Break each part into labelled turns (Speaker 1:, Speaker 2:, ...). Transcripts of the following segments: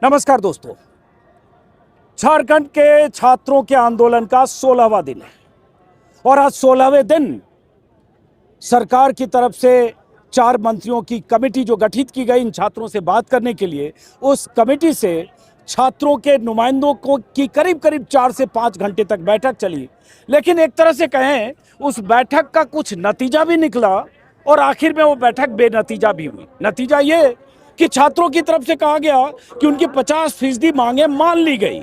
Speaker 1: नमस्कार दोस्तों। झारखंड के छात्रों के आंदोलन का 16वां दिन है और आज 16वें दिन सरकार की तरफ से 4 मंत्रियों की कमेटी जो गठित की गई इन छात्रों से बात करने के लिए, उस कमेटी से छात्रों के नुमाइंदों को की करीब करीब 4 से 5 घंटे तक बैठक चली। लेकिन एक तरह से कहें उस बैठक का कुछ नतीजा भी निकला और आखिर में वो बैठक बेनतीजा भी हुई। नतीजा ये कि छात्रों की तरफ से कहा गया कि उनकी 50% मांगे मान ली गई।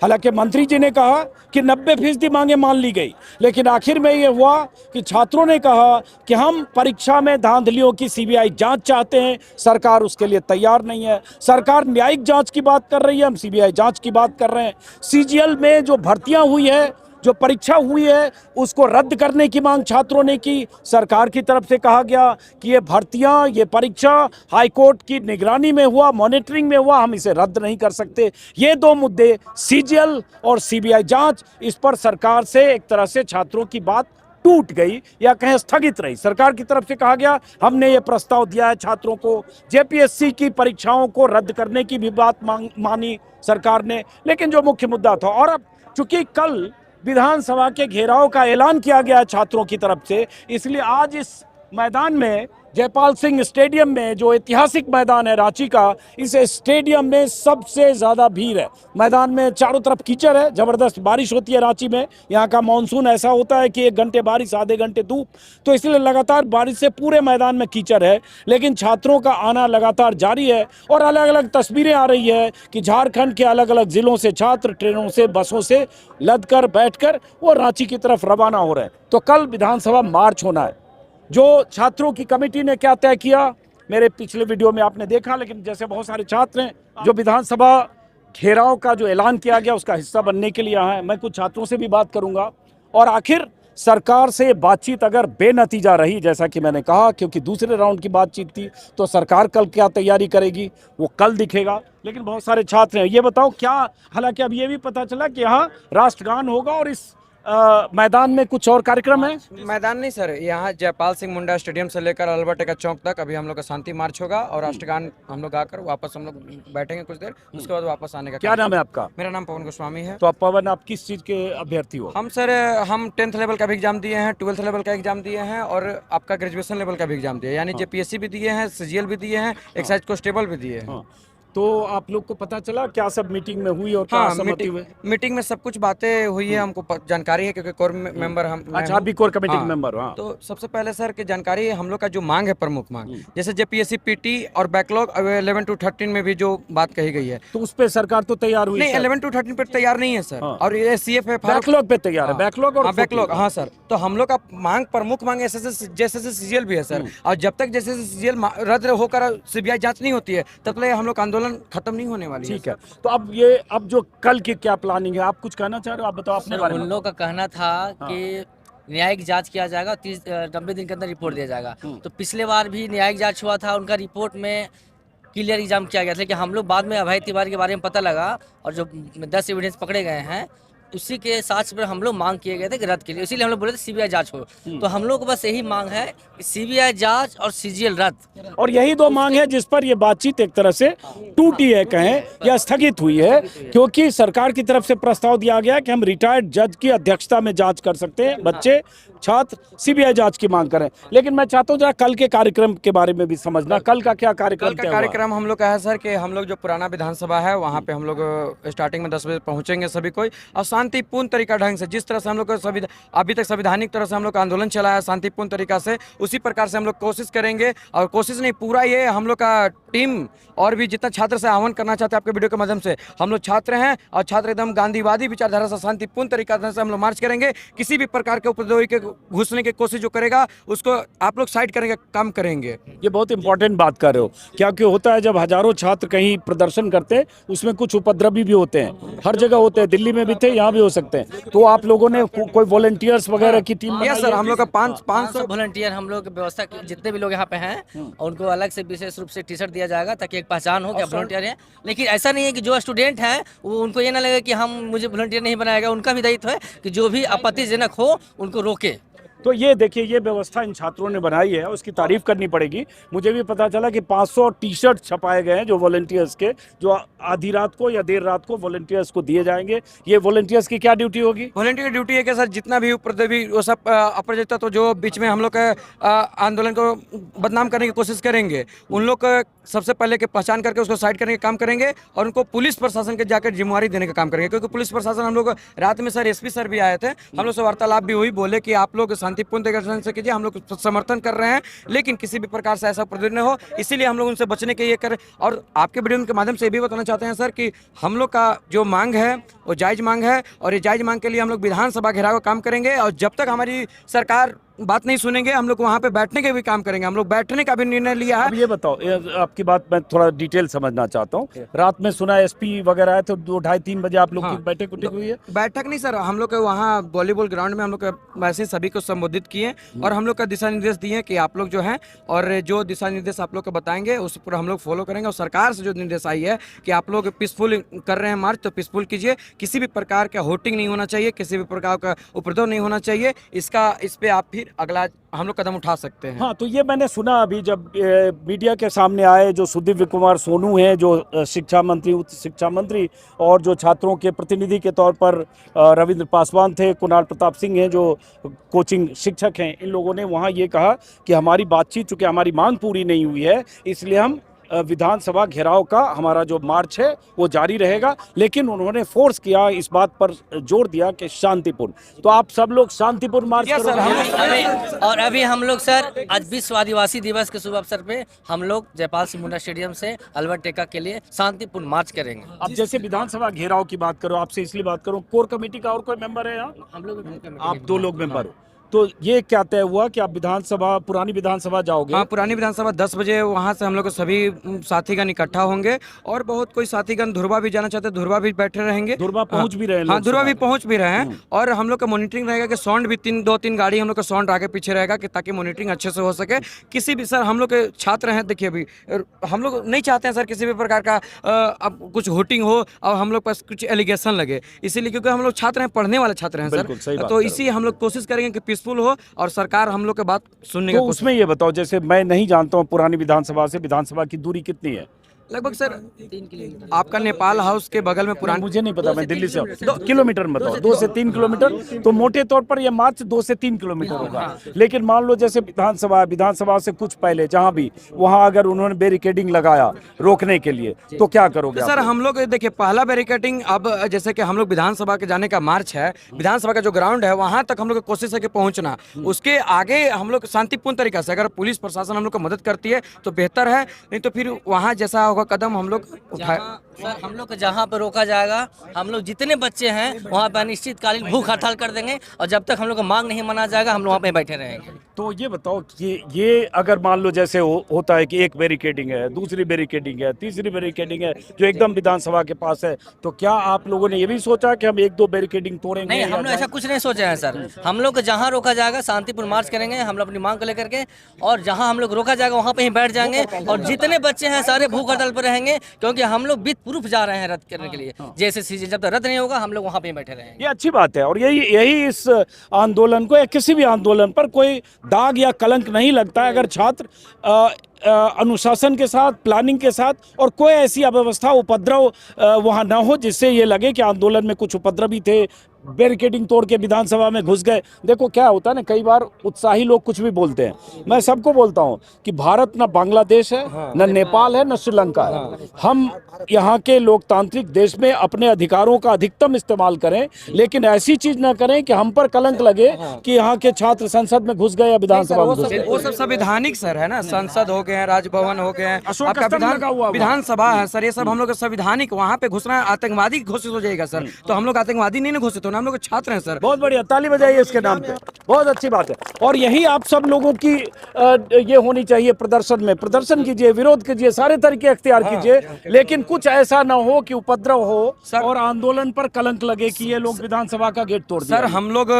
Speaker 1: हालांकि मंत्री जी ने कहा कि 90% मांगे मान ली गई, लेकिन आखिर में ये हुआ कि छात्रों ने कहा कि हम परीक्षा में धांधलियों की सीबीआई जांच चाहते हैं। सरकार उसके लिए तैयार नहीं है। सरकार न्यायिक जांच की बात कर रही है, हम सीबीआई जांच की बात कर रहे हैं। सीजीएल में जो भर्तियां हुई है, जो परीक्षा हुई है, उसको रद्द करने की मांग छात्रों ने की। सरकार की तरफ से कहा गया कि ये भर्तियां, ये परीक्षा हाईकोर्ट की निगरानी में हुआ, मॉनिटरिंग में हुआ, हम इसे रद्द नहीं कर सकते। ये 2 मुद्दे, सीजीएल और सीबीआई जांच, इस पर सरकार से एक तरह से छात्रों की बात टूट गई या कहें स्थगित रही। सरकार की तरफ से कहा गया हमने ये प्रस्ताव दिया है छात्रों को, जेपीएससी की परीक्षाओं को रद्द करने की भी बात मानी सरकार ने। लेकिन जो मुख्य मुद्दा था, और अब चूंकि कल विधानसभा के घेराव का ऐलान किया गया छात्रों की तरफ से, इसलिए आज इस मैदान में, जयपाल सिंह स्टेडियम में, जो ऐतिहासिक मैदान है रांची का, इस स्टेडियम में सबसे ज्यादा भीड़ है। मैदान में चारों तरफ कीचड़ है, जबरदस्त बारिश होती है रांची में। यहाँ का मानसून ऐसा होता है कि 1 घंटे बारिश, आधे घंटे धूप, तो इसलिए लगातार बारिश से पूरे मैदान में कीचड़ है। लेकिन छात्रों का आना लगातार जारी है और अलग अलग तस्वीरें आ रही है कि झारखंड के अलग अलग जिलों से छात्र ट्रेनों से, बसों से लदकर बैठकर वो रांची की तरफ रवाना हो रहे हैं। तो कल विधानसभा मार्च होना है। जो छात्रों की कमेटी ने क्या तय किया, मेरे पिछले वीडियो में आपने देखा। लेकिन जैसे बहुत सारे छात्र हैं जो विधानसभा घेराव का जो ऐलान किया गया उसका हिस्सा बनने के लिए यहाँ है, मैं कुछ छात्रों से भी बात करूंगा। और आखिर सरकार से बातचीत अगर बेनतीजा रही, जैसा कि मैंने कहा, क्योंकि दूसरे राउंड की बातचीत थी, तो सरकार कल क्या तैयारी करेगी वो कल दिखेगा। लेकिन बहुत सारे छात्र हैं, ये बताओ क्या, हालांकि अब ये भी पता चला कि यहाँ राष्ट्रगान होगा और इस मैदान में कुछ और कार्यक्रम है।
Speaker 2: मैदान नहीं सर, यहाँ जयपाल सिंह मुंडा स्टेडियम से लेकर अल्बर्ट एक्का चौक तक अभी हम लोग का शांति मार्च होगा और राष्ट्रगान हम लोग गाकर वापस हम लोग बैठेंगे कुछ देर, उसके बाद वापस आने का।
Speaker 1: क्या नाम है आपका?
Speaker 2: मेरा नाम पवन गोस्वामी है।
Speaker 1: तो आप पवन, आप किस चीज के अभ्यर्थी हो?
Speaker 2: हम सर, हम 10th लेवल का भी एग्जाम दिए हैं, 12th लेवल का एग्जाम दिए हैं और आपका ग्रेजुएशन लेवल का भी एग्जाम दिया है, यानी जेपीएससी भी दिए हैं, सीजीएल भी दिए हैं, एक्साइज कांस्टेबल भी दिए हैं।
Speaker 1: तो आप लोग को पता चला क्या सब मीटिंग में हुई और क्या सहमति हुई?
Speaker 2: मीटिंग में सब कुछ बातें हुई है, हमको जानकारी है क्योंकि कोर मेंबर हम।
Speaker 1: अच्छा, आप भी कोर कमेटी के मेंबर हो?
Speaker 2: तो सबसे पहले सर की जानकारी है, हम लोग का जो मांग है, प्रमुख मांग, जैसे जेपीएससी पीटी और बैकलॉग 11 to 13 में भी जो बात कही गई है,
Speaker 1: तो उस पे सरकार तो तैयार हुई?
Speaker 2: नहीं, 11 to 13 पे तैयार नहीं है सर। और ये सीएफ है,
Speaker 1: बैकलॉग पे तैयार है। बैकलॉग और
Speaker 2: बैकलॉग, हाँ सर। तो हम लोग का मांग, प्रमुख मांग जैसे सीजीएल भी है सर। और जब तक जैसे सीजीएल रद्द होकर सीबीआई जांच नहीं होती है तब तक हम लोग का आंदोलन खत्म नहीं होने वाली है।
Speaker 1: ठीक है, तो अब जो कल की क्या प्लानिंग है, आप कुछ कहना चाह रहे हो? आप बताओ अपने बारे में।
Speaker 3: उन लोग का कहना था कि न्यायिक जांच किया जाएगा, 90 दिन के अंदर रिपोर्ट दिया जाएगा। तो पिछले बार भी न्यायिक जांच हुआ था, उनका रिपोर्ट में क्लियर एग्जाम किया गया था। लेकिन हम लोग बाद में अभय तिवारी के बारे में पता लगा और जो 10 एविडेंस पकड़े गए हैं उसी के साथ पर हम लोग मांग किए गए थे रद्द के लिए, इसीलिए हम लोग बोले थे सीबीआई जांच हो। तो हम लोग को बस यही मांग है कि सीबीआई जांच और सीजीएल रद्द,
Speaker 1: और यही 2 मांग है जिस पर ये बातचीत एक तरह से टूटी है, कहें या स्थगित हुई है। क्योंकि सरकार की तरफ से प्रस्ताव दिया गया कि हम रिटायर्ड जज की अध्यक्षता में जांच कर सकते हैं, बच्चे छात्र सीबीआई जांच की मांग करें। लेकिन मैं चाहता हूँ जरा कल के कार्यक्रम के बारे में भी समझना, कल का क्या कार्यक्रम?
Speaker 2: कल का कार्यक्रम हम लोग का है सर कि हम लोग जो पुराना विधानसभा है वहाँ पे हम लोग स्टार्टिंग में 10 बजे पहुँचेंगे सभी कोई, और शांतिपूर्ण तरीका ढंग से, जिस तरह से हम लोग अभी तक संवैधानिक तरह से हम लोग का आंदोलन चला है शांतिपूर्ण तरीका से, उसी प्रकार से हम लोग कोशिश करेंगे। और कोशिश नहीं, पूरा ये हम लोग का टीम और भी जितना छात्र से आह्वान करना चाहते हैं आपके वीडियो के माध्यम से, हम लोग छात्र हैं और छात्र एकदम गांधीवादी विचारधारा से शांतिपूर्ण तरीका से हम लोग मार्च करेंगे। किसी भी प्रकार के उपद्रवी के घुसने की कोशिश जो करेगा उसको आप लोग साइड करेंगे, काम करेंगे।
Speaker 1: ये बहुत इंपॉर्टेंट बात कर रहे हो, क्योंकि होता है जब हजारों छात्र कहीं प्रदर्शन करते हैं उसमें कुछ उपद्रवी भी होते हैं, हर जगह होते हैं, दिल्ली में भी थे, यहाँ भी हो सकते हैं। तो आप लोगों ने कोई वॉलंटियर्स वगैरह की टीम?
Speaker 2: यस सर, हम लोग का 500
Speaker 3: वॉलंटियर हम लोग व्यवस्था, जितने भी लोग यहाँ पे हैं उनको अलग से विशेष रूप से टी-शर्ट दिया जाएगा ताकि एक पहचान हो कि वॉलंटियर है। लेकिन ऐसा नहीं है कि जो स्टूडेंट हैं वो, उनको ये ना लगे कि हम मुझे वॉलंटियर नहीं बनाएगा। उनका भी दायित्व है कि जो भी आपत्तिजनक हो उनको रोके।
Speaker 1: तो ये देखिए, ये व्यवस्था इन छात्रों ने बनाई है, उसकी तारीफ करनी पड़ेगी। मुझे भी पता चला कि 500 टी शर्ट छपाए गए हैं जो वॉलंटियर्स के, जो आधी रात को या देर रात को वॉलंटियर्स को दिए जाएंगे। ये वॉलंटियर्स की क्या ड्यूटी होगी?
Speaker 2: वॉलंटियर की ड्यूटी है कि सर जितना भी उपद्रवी वो सब अपराजित तो जो बीच में हम लोग का आंदोलन को बदनाम करने की कोशिश करेंगे, उन लोग का सबसे पहले के पहचान करके उसको साइड करने का काम करेंगे और उनको पुलिस प्रशासन के जाकर जिम्मेवारी देने का काम करेंगे। क्योंकि पुलिस प्रशासन, हम लोग रात में सर एसपी सर भी आए थे, हम लोग से वार्तालाप भी हुई, बोले कि आप लोग शांतिपूर्ण तरीके से कीजिए, हम लोग समर्थन कर रहे हैं, लेकिन किसी भी प्रकार से ऐसा प्रदर्शन न हो, इसीलिए हम लोग उनसे बचने के ये करें। और आपके वीडियो के माध्यम से ये भी बताना चाहते हैं सर कि हम लोग का जो मांग है वो जायज मांग है, और ये जायज मांग के लिए हम लोग विधानसभा घेराव का काम करेंगे, और जब तक हमारी सरकार बात नहीं सुनेंगे हम लोग वहाँ पे बैठने के भी काम करेंगे। हम लोग बैठने का भी निर्णय लिया है।
Speaker 1: अब ये बताओ, आपकी बात मैं थोड़ा डिटेल समझना चाहता हूँ। रात में सुना एसपी वगैरह आए तो 2, 2:30, 3 बजे आप लोग की बैठक उठक हुई है?
Speaker 2: बैठक नहीं सर, हम लोग वहाँ वॉलीबॉल ग्राउंड में हम लोग वैसे सभी को संबोधित किए और हम लोग का दिशा निर्देश दिए कि आप लोग जो हैं, और जो दिशा निर्देश आप लोग को बताएंगे उस पर हम लोग फॉलो करेंगे। और सरकार से जो निर्देश आई है कि आप लोग पीसफुल कर रहे हैं मार्च, तो पीसफुल कीजिए, किसी भी प्रकार का होर्डिंग नहीं होना चाहिए, किसी भी प्रकार का उपद्रव नहीं होना चाहिए। इस पे आप फिर अगला हम लोग कदम उठा सकते हैं।
Speaker 1: हाँ, तो ये मैंने सुना अभी जब मीडिया के सामने आए, जो सुदीव्य कुमार सोनू हैं, जो शिक्षा मंत्री, उच्च शिक्षा मंत्री, और जो छात्रों के प्रतिनिधि के तौर पर रविंद्र पासवान थे, कुणाल प्रताप सिंह हैं जो कोचिंग शिक्षक हैं, इन लोगों ने वहाँ ये कहा कि हमारी बातचीत, चूँकि हमारी मांग पूरी नहीं हुई है, इसलिए हम विधानसभा घेराव का हमारा जो मार्च है वो जारी रहेगा। लेकिन उन्होंने फोर्स किया, इस बात पर जोर दिया कि शांतिपूर्ण। तो आप सब लोग शांतिपूर्ण मार्च करोगे?
Speaker 3: और अभी हम लोग सर आज विश्व आदिवासी दिवस के शुभ अवसर पे हम लोग जयपाल सिंह मुंडा स्टेडियम से अल्बर्ट टेका के लिए शांतिपूर्ण मार्च करेंगे।
Speaker 1: अब जैसे विधानसभा घेराव की बात करो, आपसे इसलिए बात करूं, कोर कमेटी का और कोई मेंबर है यहाँ?
Speaker 3: हम लोग
Speaker 1: आप 2 लोग मेंबर हो, तो ये क्या तय हुआ कि आप विधानसभा, पुरानी विधानसभा जाओगे?
Speaker 2: हाँ, पुरानी विधानसभा 10 बजे वहाँ से हम लोग सभी साथीगण इकट्ठा होंगे, और बहुत कोई साथीगण धुरवा भी जाना चाहते हैं, धुरवा भी बैठे रहेंगे।
Speaker 1: धुरवा पहुंच भी रहे हैं?
Speaker 2: हाँ, धुरवा भी पहुंच भी रहे हैं। और हम लोग का मॉनिटरिंग रहेगा कि साउंड भी 2-3 गाड़ी हम लोग का साउंड आगे पीछे रहेगा, कि ताकि मॉनिटरिंग अच्छे से हो सके। किसी भी सर, हम लोग के छात्र हैं, देखिए अभी हम लोग नहीं चाहते हैं सर किसी भी प्रकार का अब कुछ होटिंग हो और हम लोग पास कुछ एलिगेशन लगे, इसीलिए क्योंकि हम लोग छात्र हैं, पढ़ने वाले छात्र हैं सर, तो इसी हम लोग कोशिश करेंगे कि पीसफुल हो और सरकार हम लोग की बात सुनने का।
Speaker 1: तो उसमें ये बताओ, जैसे मैं नहीं जानता हूँ पुरानी विधानसभा से विधानसभा की दूरी कितनी है?
Speaker 2: लगभग सर 3 किलोमीटर। आपका नेपाल हाउस के बगल में पुराना,
Speaker 1: मुझे नहीं पता, मैं दिल्ली से हूँ। 2 किलोमीटर में बताओ, 2 से 3 किलोमीटर। तो मोटे तौर पर ये मार्च 2 से 3 किलोमीटर होगा। लेकिन मान लो जैसे विधानसभा से कुछ पहले जहाँ भी, वहाँ अगर उन्होंने बैरिकेडिंग लगाया रोकने के लिए, तो क्या करोगे?
Speaker 2: सर हम लोग देखिए, पहला बैरिकेडिंग, अब जैसे कि हम लोग विधानसभा के जाने का मार्च है, विधानसभा का जो ग्राउंड है वहाँ तक हम लोग की कोशिश है कि पहुँचना। उसके आगे हम लोग शांतिपूर्ण तरीका से, अगर पुलिस प्रशासन हम लोग को मदद करती है तो बेहतर है, नहीं तो फिर वहाँ जैसा होगा कदम हम लोग उठाए।
Speaker 3: सर हम लोग को जहाँ पर रोका जाएगा, हम लोग जितने बच्चे हैं वहाँ पर अनिश्चितकालीन भूख हड़ताल कर देंगे, और जब तक हम लोग का मांग नहीं माना जाएगा हम लोग वहाँ पे बैठे रहेंगे।
Speaker 1: तो ये बताओ कि ये अगर मान लो जैसे होता है कि एक बैरिकेडिंग है, दूसरी बैरिकेडिंग है, तीसरी बैरिकेडिंग है जो एकदम विधानसभा के पास है, तो क्या आप लोगों ने ये भी सोचा कि हम 1-2 बैरिकेडिंग तोड़ेंगे?
Speaker 3: नहीं, हम लोग ऐसा कुछ नहीं सोचे हैं सर। हम लोग को जहाँ रोका जाएगा शांतिपूर्ण मार्च करेंगे, हम लोग अपनी मांग को लेकर के, और जहाँ हम लोग रोका जाएगा वहाँ पे ही बैठ जाएंगे, और जितने बच्चे हैं सारे भूख हड़ताल पर रहेंगे, क्योंकि हम लोग विद प्रूफ जा रहे हैं रद्द करने के लिए। जैसे सीजन जब तक रद्द नहीं होगा हम लोग वहाँ पे ही बैठे रहेंगे।
Speaker 1: ये अच्छी बात है, और यही इस आंदोलन को, या किसी भी आंदोलन पर कोई दाग या कलंक नहीं लगता है अगर छात्र अनुशासन के साथ, प्लानिंग के साथ, और कोई ऐसी अव्यवस्था, उपद्रव वहाँ ना हो जिससे ये लगे कि आंदोलन में कुछ उपद्रवी थे, बैरिकेडिंग तोड़ के विधानसभा में घुस गए। देखो क्या होता है ना, कई बार उत्साही लोग कुछ भी बोलते हैं। मैं सबको बोलता हूं कि भारत ना बांग्लादेश है, न नेपाल है, न श्रीलंका है। हम यहाँ के लोकतांत्रिक देश में अपने अधिकारों का अधिकतम इस्तेमाल करें, लेकिन ऐसी चीज ना करें कि हम पर कलंक लगे कि यहाँ के छात्र संसद में घुस गए या विधानसभा में घुस गए।
Speaker 2: वो सब संवैधानिक सर है ना, संसद हो गए हैं, राजभवन हो गए हैं, आपका विधानसभा है सर, ये सब हम लोग संवैधानिक। वहाँ पे घुसना आतंकवादी घोषित हो जाएगा सर, तो हम लोग आतंकवादी नहीं घोषित होना, हम लोग छात्र हैं सर।
Speaker 1: बहुत बढ़िया, ताली बजाइए इसके नाम पे, बहुत अच्छी बात है। और यही आप सब लोगों की ये होनी चाहिए, प्रदर्शन में प्रदर्शन कीजिए, विरोध कीजिए, सारे तरीके अख्तियार कीजिए, लेकिन कुछ ऐसा ना हो कि उपद्रव हो और आंदोलन पर कलंक लगे कि ये लोग विधानसभा का गेट तोड़ दिया।
Speaker 2: सर हम लोग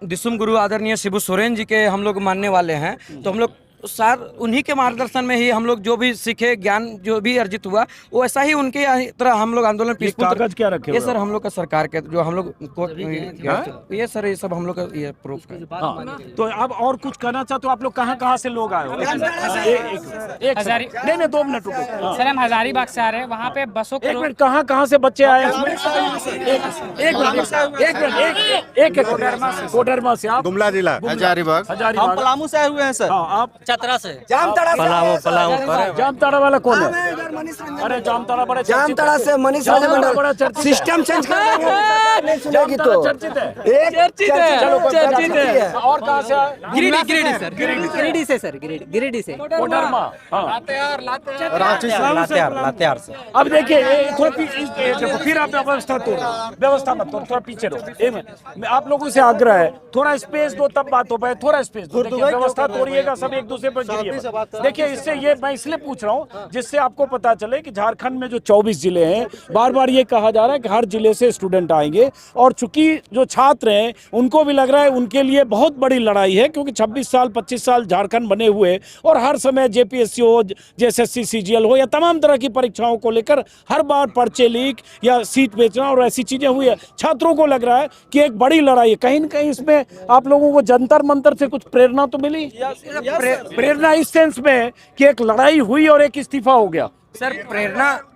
Speaker 2: दिसुम गुरु आदरणीय शिबू सोरेन जी के हम लोग मानने वाले हैं, तो हम लोग सर उन्हीं के मार्गदर्शन में ही हम लोग जो भी सीखे, ज्ञान जो भी अर्जित हुआ, वो ऐसा ही उनके तरह हम लोग आंदोलन
Speaker 1: ये कागज क्या रखे
Speaker 2: ये
Speaker 1: हुए
Speaker 2: सर हम लोग का सरकार के जो हम लोग ये सर ये सब हम लोग का ये प्रूफ है।
Speaker 1: हाँ, तो अब और कुछ कहना चाहते हो आप लोग? कहाँ से लोग आए हो? एक नहीं 2 मिनट रुको।
Speaker 4: सर हम हजारीबाग से आ रहे हैं, वहाँ पे बसों
Speaker 1: एक मिनट, कहाँ से बच्चे आए? एक कोडरमा से। आप?
Speaker 5: गुमला जिला हजारीबाग।
Speaker 1: हम
Speaker 6: पलामू से आए हुए हैं सर।
Speaker 1: आप?
Speaker 3: चतरा से।
Speaker 1: जामताड़ा वाला कौन है? अरे जामताड़ा बड़ा
Speaker 7: जामताड़ा से मनीष राजा
Speaker 1: बड़ा चर्चित
Speaker 7: सिस्टम चेंज कर देंगे, नहीं सुनेगी तो
Speaker 1: चर्चित है।
Speaker 7: चलो
Speaker 1: चर्चित है। और कहाँ से आए?
Speaker 4: गिरिडीह सर, गिरिडीह से सर, गिरिडीह से।
Speaker 1: कोडरमा। हाँ।
Speaker 6: लातेहार से।
Speaker 1: अब देखिए थोड़ा देखो, फिर आप व्यवस्था मत तोड़, थोड़ा पीछे रहो। आप लोगों से आग्रह है, थोड़ा स्पेस दो तब बात हो पाए, थोड़ा स्पेस दो। देखिए व्यवस्था तोड़िएगा, सब एक दूसरे पर गिरिएगा। देखिए इससे ये मैं इसलिए पूछ रहा हूँ जिससे आपको पता चले कि झारखंड में जो 24 जिले हैं, बार बार ये कहा जा रहा है कि हर जिले से स्टूडेंट आएंगे, और चूंकि जो छात्र हैं उनको भी लग रहा है उनके लिए बहुत बड़ी लड़ाई है, क्योंकि 26 साल 25 साल झारखंड बने हुए, और हर समय जेपीएससी हो, जेएसएससी सीजीएल हो, या तमाम तरह की परीक्षाओं को लेकर हर बार पर्चे लीक या सीट बेचना और ऐसी चीजें हुई है। छात्रों को लग रहा है कि एक बड़ी लड़ाई है। कहीं न कहीं इसमें आप लोगों को जंतर मंतर से कुछ प्रेरणा तो मिली? प्रेरणा इस सेंस में कि एक लड़ाई हुई और एक इस्तीफा हो गया।
Speaker 2: सर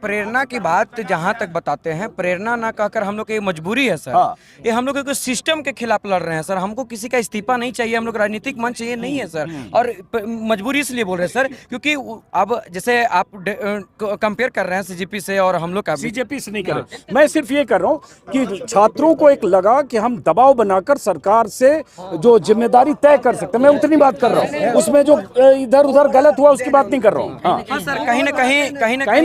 Speaker 2: प्रेरणा की बात जहाँ तक बताते हैं, प्रेरणा ना कहकर हम लोग की मजबूरी है सर।
Speaker 1: हाँ।
Speaker 2: ये हम लोग एक सिस्टम के खिलाफ लड़ रहे हैं सर। हमको किसी का इस्तीफा नहीं चाहिए, हम लोग राजनीतिक मंच ये नहीं है सर। और मजबूरी इसलिए बोल रहे हैं सर क्योंकि अब जैसे आप कंपेयर कर रहे हैं सीजेपी से, और हम लोग का
Speaker 1: सीजेपी से नहीं कर रहे। मैं सिर्फ ये कर रहा हूँ कि छात्रों को एक लगा कि हम दबाव बनाकर सरकार से जो जिम्मेदारी तय कर सकते हैं, मैं उतनी बात कर रहा हूँ। उसमें जो इधर उधर गलत हुआ उसकी बात नहीं कर रहा हूँ।
Speaker 2: हाँ सर, कहीं ना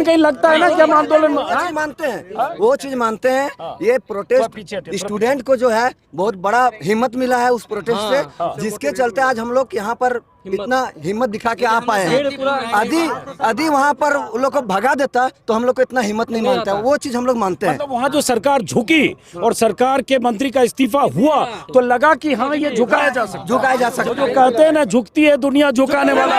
Speaker 1: कहीं लगता है ना कि हम आंदोलन
Speaker 7: मानते हैं, वो चीज मानते हैं। ये प्रोटेस्ट स्टूडेंट को जो है बहुत बड़ा हिम्मत मिला है उस प्रोटेस्ट से, जिसके चलते आज हम लोग यहाँ पर इतना हिम्मत दिखा के आ पाए हैं। यदि वहाँ पर उन लोग को भगा देता तो हम लोग को इतना हिम्मत नहीं मानता, वो चीज हम लोग मानते हैं।
Speaker 1: मतलब वहाँ जो सरकार झुकी और सरकार के मंत्री का इस्तीफा हुआ तो लगा कि हाँ ये झुकाया जा सकता, जो कहते हैं ना, झुकती है दुनिया झुकाने वाला,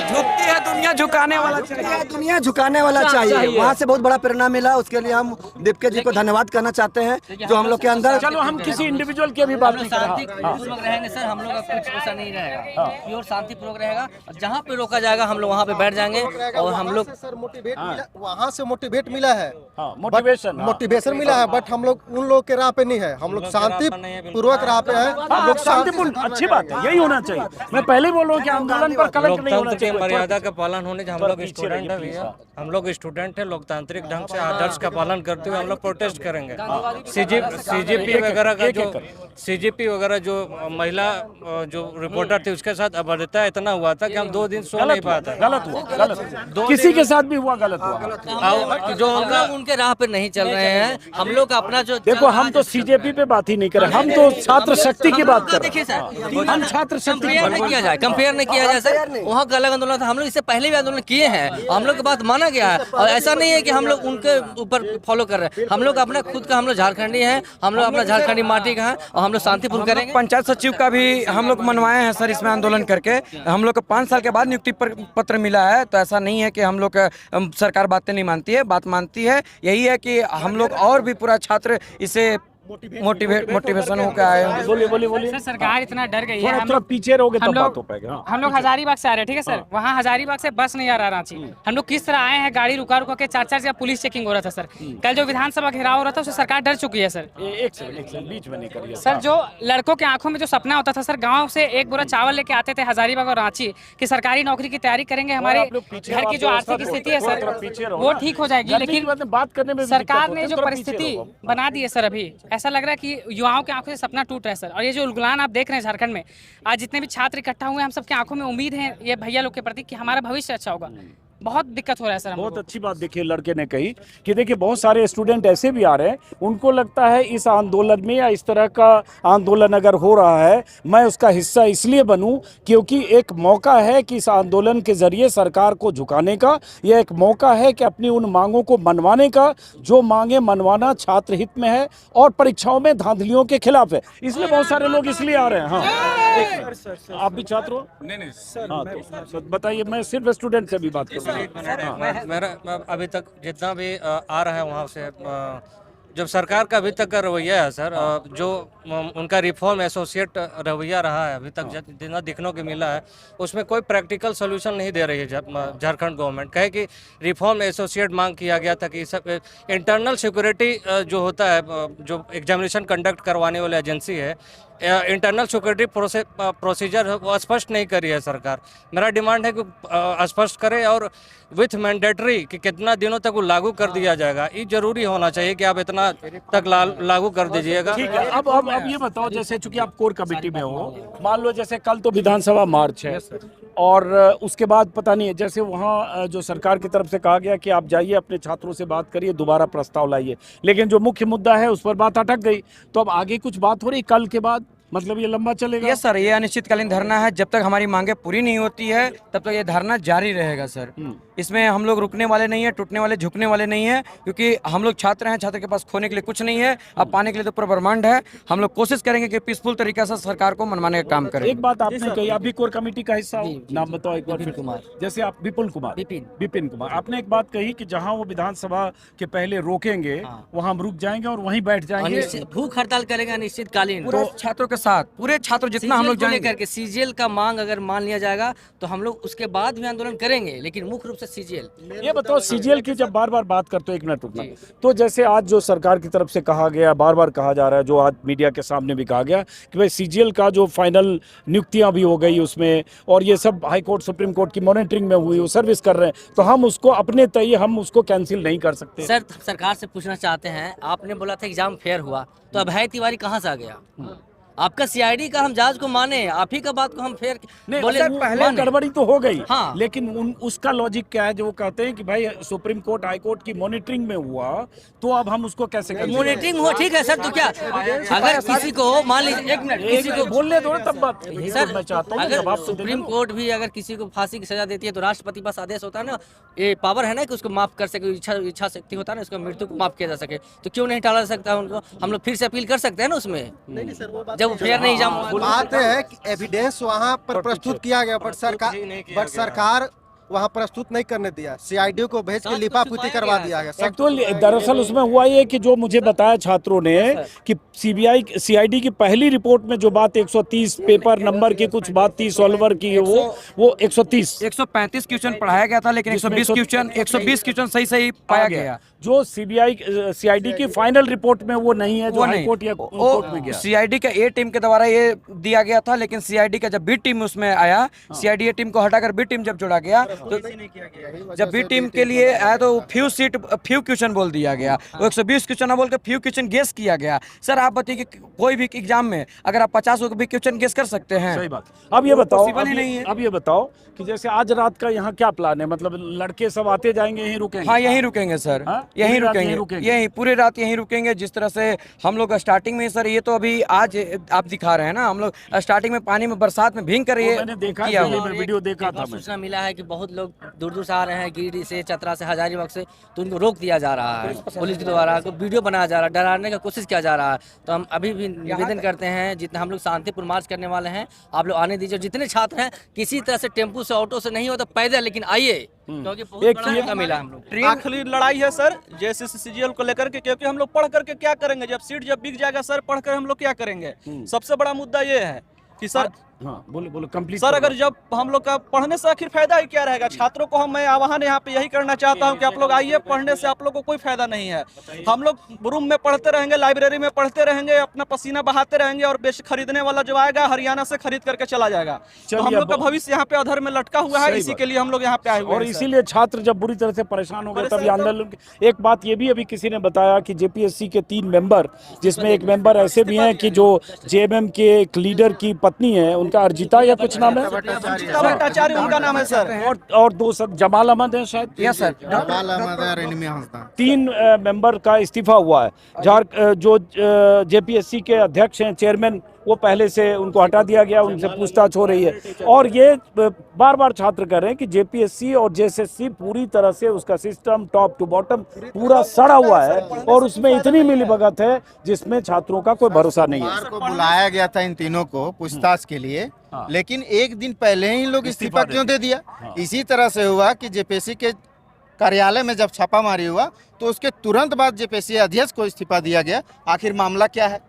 Speaker 2: झुकती है दुनिया झुकाने वाला चाहिए,
Speaker 7: दुनिया झुकाने वाला चाहिए। वहाँ से बहुत बड़ा प्रेरणा मिला, उसके लिए हम दीपके जी को धन्यवाद करना चाहते हैं जो हम लोग के अंदर।
Speaker 1: चलो हम किसी इंडिविजुअल की अभी बात नहीं कर रहे
Speaker 3: शांतिपूर्वक रहेंगे सर, हम लोग का कुछ ऐसा नहीं रहेगा, प्योर शांतिपूर्वक रहेगा। जहाँ पे रोका जाएगा हम लोग वहाँ पे बैठ जाएंगे। और हम लोग
Speaker 5: सर मोटिवेट मिला, वहाँ से मोटिवेट मिला है,
Speaker 1: मोटिवेशन
Speaker 5: मिला है, बट हम लोग उन लोग के राह पे नहीं है। हम लोग शांति पूर्वक राह पे हैं। हम लोग
Speaker 1: शांतिपूर्ण, अच्छी बात है, यही होना चाहिए। मैं पहले बोल रहा हूँ कि आंदोलन पर कलंक नहीं होना चाहिए।
Speaker 8: मर्यादा का पालन होने, हम लोग स्टूडेंट है भैया, हम लोग स्टूडेंट है, लोकतांत्रिक ढंग से आदर्श का पालन करते हुए हम लोग प्रोटेस्ट करेंगे। सीजेपी वगैरह जो महिला जो रिपोर्टर थी उसके साथ अभद्रता इतना हुआ था कि हम 2 दिन सो नहीं पाते।
Speaker 1: गलत हुआ, किसी के साथ भी हुआ गलत हुआ।
Speaker 3: जो उनके राह पे नहीं चल रहे हैं, हम लोग का अपना जो
Speaker 1: देखो, हम तो सीजेपी पे बात ही नहीं कर रहे, हम तो छात्र शक्ति की बात कर रहे
Speaker 3: देखिए सर,
Speaker 1: हम छात्र शक्ति
Speaker 3: कंपेयर नहीं किया जाए, कंपेयर नहीं किया जाए सर। वहाँ का अलग आंदोलन था, हम लोग इससे पहले भी आंदोलन किए हैं, हम लोग की बात माना गया है। और ऐसा नहीं है कि हम लोग उनके ऊपर फॉलो कर रहे हैं। हम लोग अपना खुद का, हम लोग झारखंडी हैं, हम लोग अपना झारखंडी माटी का है, और हम लोग शांतिपूर्ण करेंगे।
Speaker 2: पंचायत सचिव का भी हम लोग मनवाए हैं सर इसमें आंदोलन करके। हम लोग को 5 साल के बाद नियुक्ति पत्र मिला है, तो ऐसा नहीं है कि हम लोग सरकार बातें नहीं मानती है, बात मानती है। यही है कि हम लोग और भी पूरा छात्र इसे मोटिवेशन होकर आए हैं।
Speaker 1: बोलिए
Speaker 4: सर सरकार इतना डर गई है,
Speaker 1: थोड़ा पीछे रहोगे तब बात हो पाएगा।
Speaker 4: हम लोग हजारीबाग से आ रहे हैं, ठीक है सर। वहाँ हजारीबाग से बस नहीं आ रहा रांची। हम लोग किस तरह आए हैं, गाड़ी रुका के 4 जगह पुलिस चेकिंग हो रहा था सर। कल जो विधानसभा घेराव हो रहा था उससे सरकार डर चुकी है सर।
Speaker 1: एक सेकंड बीच में नहीं करिए
Speaker 4: सर। जो लड़कों के आंखों में जो सपना होता था सर, गाँव से 1 बोरा चावल लेके आते थे हजारीबाग और रांची कि सरकारी नौकरी की तैयारी करेंगे, हमारे घर की जो आर्थिक स्थिति है सर वो ठीक हो जाएगी। लेकिन
Speaker 1: बात करने में
Speaker 4: सरकार ने जो परिस्थिति बना दी है सर, अभी ऐसा लग रहा है कि युवाओं की आंखों से सपना टूट रहा है सर। और ये जो उलगुलान आप देख रहे हैं झारखंड में, आज जितने भी छात्र इकट्ठा हुए हैं, हम सबकी आंखों में उम्मीद है ये भैया लोग के प्रति कि हमारा भविष्य अच्छा होगा। बहुत दिक्कत हो रहा है सर हम
Speaker 1: बहुत
Speaker 4: लोगों को।
Speaker 1: अच्छी बात देखिए लड़के ने कही कि देखिए बहुत सारे स्टूडेंट ऐसे भी आ रहे हैं, उनको लगता है इस आंदोलन में या इस तरह का आंदोलन अगर हो रहा है मैं उसका हिस्सा इसलिए बनूं क्योंकि एक मौका है कि इस आंदोलन के जरिए सरकार को झुकाने का, यह एक मौका है कि अपनी उन मांगों को मनवाने का जो मांगे मनवाना छात्र हित में है और परीक्षाओं में धांधलियों के खिलाफ है, इसलिए बहुत सारे लोग इसलिए आ रहे हैं। हाँ, आप भी छात्र हो? नहीं हाँ, तो बताइए, मैं सिर्फ स्टूडेंट से भी बात करूँ।
Speaker 8: मेरा अभी तक जितना भी आ रहा है वहाँ से जब सरकार का अभी तक का रवैया है सर, जो उनका रिफॉर्म एसोसिएट रवैया रहा है अभी तक जितना दिखने को मिला है उसमें कोई प्रैक्टिकल सोल्यूशन नहीं दे रही है झारखंड गवर्नमेंट। कहे कि रिफॉर्म एसोसिएट मांग किया गया था कि सब इंटरनल सिक्योरिटी जो होता है, जो एग्जामिनेशन कंडक्ट करवाने वाली एजेंसी है, इंटरनल सिक्योरिटी प्रोसीजर वो स्पष्ट नहीं करी है सरकार। मेरा डिमांड है कि स्पष्ट करे और विथ मैंडेटरी कि कितना दिनों तक वो लागू कर दिया जाएगा, ये जरूरी होना चाहिए कि आप इतना तक लागू कर दीजिएगा।
Speaker 1: ठीक है, अब ये बताओ, जैसे चूंकि आप कोर कमेटी में हो, मान लो जैसे कल तो विधानसभा मार्च है और उसके बाद पता नहीं है, जैसे वहाँ जो सरकार की तरफ से कहा गया कि आप जाइए अपने छात्रों से बात करिए, दोबारा प्रस्ताव लाइए, लेकिन जो मुख्य मुद्दा है उस पर बात अटक गई, तो अब आगे कुछ बात हो रही कल के बाद, मतलब ये लंबा चलेगा?
Speaker 2: यस सर, ये अनिश्चितकालीन धरना है। जब तक हमारी मांगे पूरी नहीं होती है तब तक ये धरना जारी रहेगा सर। इसमें हम लोग रुकने वाले नहीं है, टूटने वाले, झुकने वाले नहीं है, क्योंकि हम लोग छात्र हैं, छात्र के पास खोने के लिए कुछ नहीं है, अब पाने के लिए तो पूरा ब्रह्मांड है। हम लोग कोशिश करेंगे कि पीसफुल तरीके से सरकार को मनवाने का काम करें।
Speaker 1: एक बात आपने कही, आप भी कोर कमेटी का हिस्सा हो, नाम बताओ एक बार।
Speaker 3: विपिन कुमार।
Speaker 1: जैसे आप विपुल कुमार,
Speaker 3: विपिन।
Speaker 1: विपिन कुमार, आपने एक बात कही कि जहां वो विधानसभा के पहले रोकेंगे वहां हम रुक जाएंगे और वहीं बैठ जाएंगे,
Speaker 3: भूख हड़ताल करेंगे अनिश्चितकालीन
Speaker 2: पूरे छात्रों के साथ, पूरे छात्र जितना हम लोग जाएंगे
Speaker 3: करके सीजीएल का मांग अगर मान लिया जाएगा तो हम लोग उसके बाद भी आंदोलन करेंगे, लेकिन मुख्य रूप से सीजीएल।
Speaker 1: ये बताओ, सीजीएल की जब बार बार बात करते हो, एक मिनट रुकना, तो जैसे आज जो सरकार की तरफ से कहा गया, बार बार कहा जा रहा है, जो आज मीडिया के सामने भी कहा गया कि भाई सीजीएल का जो फाइनल नियुक्तियां भी हो गई उसमें, और ये सब हाई कोर्ट सुप्रीम कोर्ट की मॉनिटरिंग में हुई, वो सर्विस कर रहे हैं, तो हम उसको अपने तय हम उसको कैंसिल नहीं कर सकते।
Speaker 3: सर, सरकार से पूछना चाहते हैं, आपने बोला था एग्जाम फेयर हुआ, तो अभय तिवारी कहाँ से आ गया? आपका सीआईडी का हम जांच को माने, आप ही का बात को हम फेयर
Speaker 1: बोले, पहले गड़बड़ी तो हो गई,
Speaker 3: हाँ।
Speaker 1: लेकिन उसका लॉजिक क्या है जो वो कहते हैं कि भाई सुप्रीम कोर्ट हाई कोर्ट की मॉनिटरिंग में हुआ, तो अब हम उसको कैसे करें?
Speaker 3: मॉनिटरिंग हुआ, ठीक है सर, तो क्या अगर किसी को मान लीजिए, एक मिनट, किसी को
Speaker 1: बोलने दो तब बात
Speaker 3: सर,
Speaker 1: मैं चाहता हूँ
Speaker 3: अगर
Speaker 1: जवाब तो
Speaker 3: सुप्रीम कोर्ट भी अगर किसी को फांसी की सजा देती है तो राष्ट्रपति पास आदेश होता है ना, ये पावर है ना कि उसको माफ कर सके, इच्छा शक्ति होता है ना, उसको मृत्यु को माफ किया जा सके, तो क्यों नहीं टाला सकता उनको? हम लोग फिर से अपील कर सकते हैं ना उसमें, जब वो फेयर नहीं एग्जाम।
Speaker 5: बात है कि एविडेंस वहाँ पर प्रस्तुत किया गया, बट सरकार वहाँ प्रस्तुत नहीं करने दिया, सीआईडी को भेज के लिपापोती करवा दिया गया।
Speaker 1: तो दरअसल उसमें हुआ ये कि जो मुझे बताया छात्रों ने कि सीआईडी की पहली रिपोर्ट में जो बात 130 पेपर नंबर की कुछ बात 30 सॉल्वर की है, वो
Speaker 2: 135 क्वेश्चन पढ़ाया गया था, लेकिन 120 क्वेश्चन सही पाया गया।
Speaker 1: जो सीआईडी की फाइनल रिपोर्ट में वो नहीं है, जो हाई कोर्ट या कोर्ट में गया।
Speaker 2: सीआईडी का ए टीम के द्वारा ये दिया गया था, लेकिन सीआईडी का जब बी टीम उसमें आया, सीआईडी ए टीम को हटाकर बी टीम जब जोड़ा गया, तो जब बी टीम के लिए आया तो फ्यू क्वेश्चन बोल दिया गया, वो 120 क्वेश्चन ना बोल के फ्यू क्वेश्चन गेस किया गया। सर आप बताइए कि कोई भी एग्जाम में अगर आप 50 भी क्वेश्चन गेस कर सकते हैं?
Speaker 1: सही बात। अब ये बताओ,
Speaker 2: अब
Speaker 1: ये बताओ कि जैसे आज रात का यहाँ क्या प्लान है, मतलब लड़के सब आते जाएंगे, यहीं रुकेंगे?
Speaker 2: हाँ, यहीं रुकेंगे सर, यहीं रुकेंगे, यहीं पूरी रात यहीं रुकेंगे। जिस तरह से हम लोग स्टार्टिंग में, सर ये तो अभी आज आप दिखा रहे हैं ना, हम लोग स्टार्टिंग में पानी में बरसात में भीग कर ये
Speaker 1: मैंने देखा, वीडियो देखा था।
Speaker 3: सूचना मिला है कि बहुत लोग दूर दूर से आ रहे हैं, गिरिडीह से, चतरा से, हजारीबाग से, तो उनको रोक दिया जा रहा है पुलिस के द्वारा, वीडियो बनाया जा रहा है, डराने का कोशिश किया जा रहा है। तो हम अभी भी निवेदन करते हैं, जितना हम लोग शांतिपूर्ण मार्च करने वाले हैं, आप लोग आने दीजिए। जितने छात्र हैं किसी तरह से टेम्पू से, ऑटो से नहीं हो तो पैदल, लेकिन आइए, क्योंकि बहुत बड़ा मौका मिला हम लोग।
Speaker 6: आखिरी लड़ाई है सर जेएसएससी सीजीएल को लेकर के, क्योंकि हम लोग पढ़ करके क्या करेंगे जब सीट जब बिक जाएगा सर, पढ़ कर हम लोग क्या करेंगे? सबसे बड़ा मुद्दा ये है कि सर,
Speaker 1: हाँ, बोलो कंप्लीट
Speaker 6: सर, अगर जब हम लोग का पढ़ने से आखिर फायदा ही क्या रहेगा? छात्रों को मैं आह्वान यहाँ पे यही करना चाहता हूँ कि आप लोग आइए, पढ़ने से आप लोग को कोई फायदा नहीं है। हम लोग रूम में पढ़ते रहेंगे, लाइब्रेरी में पढ़ते रहेंगे, अपना पसीना बहाते रहेंगे, और खरीदने वाला जो आएगा हरियाणा से खरीद करके चला जाएगा। तो हम लोग का भविष्य यहाँ पे अधर में लटका हुआ है, इसी के लिए हम लोग यहाँ पे आए हुए हैं।
Speaker 1: और इसीलिए छात्र जब बुरी तरह से परेशान हो गए तब आंदोलन। एक बात ये भी अभी किसी ने बताया कि जेपीएससी के 3 मेंबर, जिसमें एक मेंबर ऐसे भी हैं कि जो जेएमएम के एक लीडर की पत्नी है, इनका अर्जिता या कुछ नाम है,
Speaker 6: अर्जिता भट्टाचार्य उनका नाम है सर।
Speaker 1: और दो सब जमाल अहमद है शायद,
Speaker 2: यस सर।
Speaker 1: तीन मेंबर का इस्तीफा हुआ है। जो जेपीएससी के अध्यक्ष हैं, चेयरमैन, वो पहले से उनको हटा दिया गया, उनसे पूछताछ हो रही है। और ये बार बार छात्र कह रहे हैं कि जेपीएससी और जेएसएससी पूरी तरह से उसका सिस्टम टॉप टू बॉटम पूरा सड़ा हुआ है और उसमें इतनी मिलीभगत है जिसमें छात्रों का कोई भरोसा नहीं है।
Speaker 9: को बुलाया गया था इन तीनों को पूछताछ के लिए, लेकिन एक दिन पहले ही लोग इस्तीफा क्यों दे दिया? इसी तरह से हुआ कि जेपीएससी के कार्यालय में जब छापामारी हुआ तो उसके तुरंत बाद जेपीएससी अध्यक्ष को इस्तीफा दिया गया। आखिर मामला क्या है?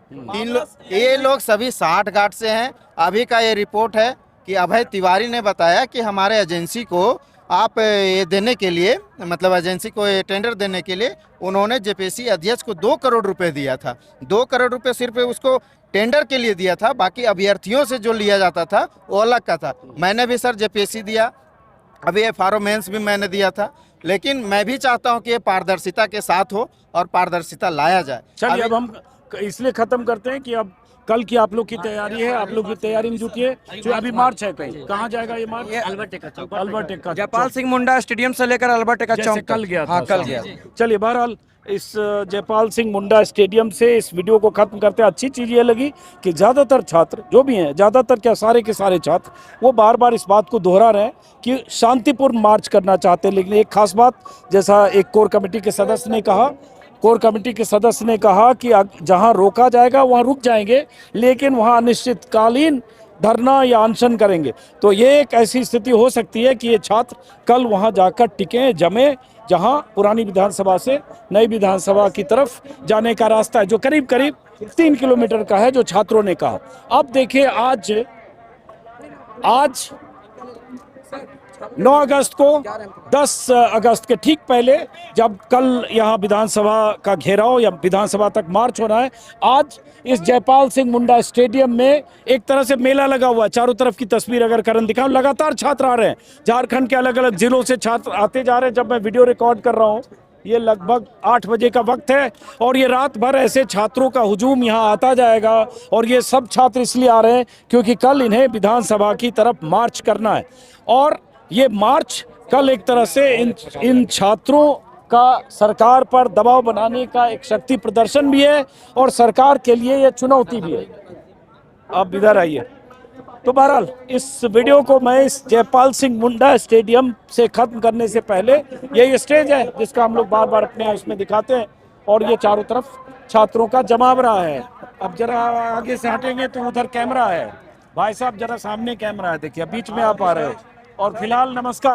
Speaker 9: ये लोग सभी 60 घाट से हैं। अभी का ये रिपोर्ट है कि अभय तिवारी ने बताया कि हमारे एजेंसी को आप ये देने के लिए, मतलब एजेंसी को ये टेंडर देने के लिए उन्होंने जेपीएससी अध्यक्ष को 2 करोड़ रुपए दिया था। 2 करोड़ रुपए सिर्फ उसको टेंडर के लिए दिया था, बाकी अभ्यर्थियों से जो लिया जाता था वो अलग का था। मैंने भी सर जेपीएससी दिया, अभी FRO मेंस भी मैंने दिया था, लेकिन मैं भी चाहता हूं कि ये पारदर्शिता के साथ हो और पारदर्शिता लाया जाए।
Speaker 1: चलिए अब हम इसलिए खत्म करते हैं कि अब कल की आप लोग की तैयारी है, आप लोग की तैयारी में जुटिए। जो अभी मार्च है, कहीं कहाँ जाएगा ये मार्च?
Speaker 2: अल्बर्ट एक्का चौक,
Speaker 1: अल्बर्ट एक्का
Speaker 2: जयपाल सिंह मुंडा स्टेडियम से लेकर अल्बर्ट एक्का
Speaker 1: जैसे
Speaker 2: चौक
Speaker 1: कल गया था।
Speaker 2: हाँ, कल गया।
Speaker 1: चलिए बहरहाल इस जयपाल सिंह मुंडा स्टेडियम से इस वीडियो को खत्म करते हैं। अच्छी चीज़ ये लगी कि ज़्यादातर छात्र जो भी हैं, ज़्यादातर क्या सारे के सारे छात्र, वो बार बार इस बात को दोहरा रहे हैं कि शांतिपूर्ण मार्च करना चाहते हैं। लेकिन एक खास बात, जैसा एक कोर कमेटी के सदस्य ने कहा, कि जहां रोका जाएगा वहां रुक जाएंगे, लेकिन वहां अनिश्चितकालीन धरना या अनशन करेंगे। तो ये एक ऐसी स्थिति हो सकती है कि ये छात्र कल वहां जाकर टिके, जमे, जहां पुरानी विधानसभा से नई विधानसभा की तरफ जाने का रास्ता है, जो करीब करीब 3 किलोमीटर का है, जो छात्रों ने कहा। अब देखिए आज 9 अगस्त को, 10 अगस्त के ठीक पहले, जब कल यहाँ विधानसभा का घेराव या विधानसभा तक मार्च हो रहा है, आज इस जयपाल सिंह मुंडा स्टेडियम में एक तरह से मेला लगा हुआ है। चारों तरफ की तस्वीर अगर करण दिखाऊं, लगातार छात्र आ रहे हैं। झारखंड के अलग अलग जिलों से छात्र आते जा रहे हैं। जब मैं वीडियो रिकॉर्ड कर रहा हूँ, ये लगभग 8 बजे का वक्त है और ये रात भर ऐसे छात्रों का हुजूम यहाँ आता जाएगा। और ये सब छात्र इसलिए आ रहे हैं क्योंकि कल इन्हें विधानसभा की तरफ मार्च करना है। और ये मार्च कल एक तरह से इन छात्रों का सरकार पर दबाव बनाने का एक शक्ति प्रदर्शन भी है और सरकार के लिए ये चुनौती भी है। आप इधर आइए। तो बहरहाल इस वीडियो को मैं इस जयपाल सिंह मुंडा स्टेडियम से खत्म करने से पहले, ये स्टेज है जिसका हम लोग बार बार अपने उसमें दिखाते हैं, और ये चारों तरफ छात्रों का जमावड़ा है। अब जरा आगे से हटेंगे तो उधर कैमरा है। भाई साहब जरा सामने कैमरा है, देखिए बीच में आप आ रहे हो। और फिलहाल नमस्कार।